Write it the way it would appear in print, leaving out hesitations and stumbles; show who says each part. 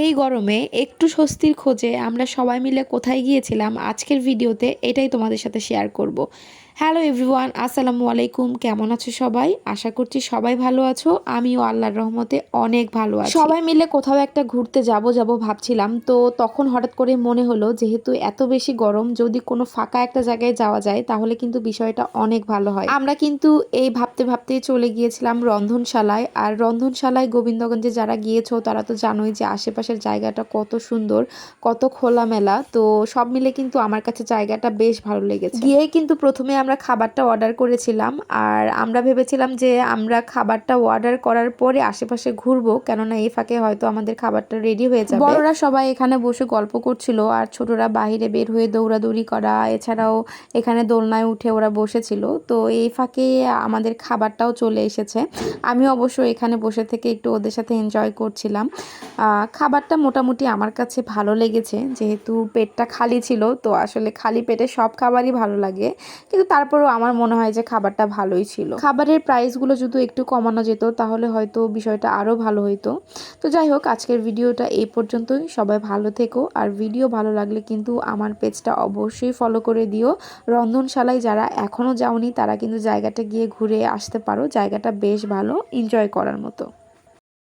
Speaker 1: এই গরমে একটু স্বস্তির খোঁজে আমরা সবাই মিলে কোথায় গিয়েছিলাম আজকের ভিডিওতে এটাই তোমাদের সাথে শেয়ার করব। হ্যালো এভরিওয়ান, আসসালামু আলাইকুম। কেমন আছো সবাই? আশা করছি সবাই ভালো আছো। আমিও আল্লাহর রহমতে অনেক ভালো আছি। সবাই মিলে কোথাও একটা ঘুরতে যাব ভাবছিলাম, তো তখন হঠাৎ করে মনে হলো যেহেতু এত বেশি গরম, যদি কোনো ফাঁকা একটা জায়গায় যাওয়া যায় তাহলে কিন্তু বিষয়টা অনেক ভালো হয়। আমরা কিন্তু এই ভাবতে ভাবতেই চলে গিয়েছিলাম রন্ধনশালায়। আর রন্ধনশালায় গোবিন্দগঞ্জে যারা গিয়েছো তারা তো জানোই যে আশেপাশের জায়গাটা কত সুন্দর, কত খোলামেলা। তো সব মিলে কিন্তু আমার কাছে জায়গাটা বেশ ভালো লেগেছে। গিয়ে কিন্তু প্রথমে আমরা খাবারটা অর্ডার করেছিলাম, আর আমরা ভেবেছিলাম যে আমরা খাবারটা অর্ডার করার পরে আশেপাশে ঘুরবো, কেননা এই ফাঁকে হয়তো আমাদের খাবারটা রেডি হয়ে যাবে। বড়রা সবাই এখানে বসে গল্প করছিল আর ছোটরা বাইরে বের হয়ে দৌড়াদৌড়ি করা, এছাড়াও এখানে দোলনায় উঠে ওরা বসেছিল। তো এই ফাঁকে আমাদের খাবারটাও চলে এসেছে। আমি অবশ্য এখানে বসে থেকে একটু ওদের সাথে এনজয় করছিলাম। খাবারটা মোটামুটি আমার কাছে ভালো লেগেছে, যেহেতু পেটটা খালি ছিল। তো আসলে খালি পেটে সব খাবারই ভালো লাগে, কিন্তু তারপরেও আমার মনে হয় যে খাবারটা ভালোই ছিল। খাবারের প্রাইসগুলো যদি একটু কমানো যেত তাহলে হয়তো বিষয়টা আরও ভালো হইতো। তো যাই হোক, আজকের ভিডিওটা এই পর্যন্তই। সবাই ভালো থেকো, আর ভিডিও ভালো লাগলে কিন্তু আমার পেজটা অবশ্যই ফলো করে দিও। রন্ধনশালায় যারা এখনও যাওনি তারা কিন্তু জায়গাটা গিয়ে ঘুরে আসতে পারো, জায়গাটা বেশ ভালো, এনজয় করার মতো।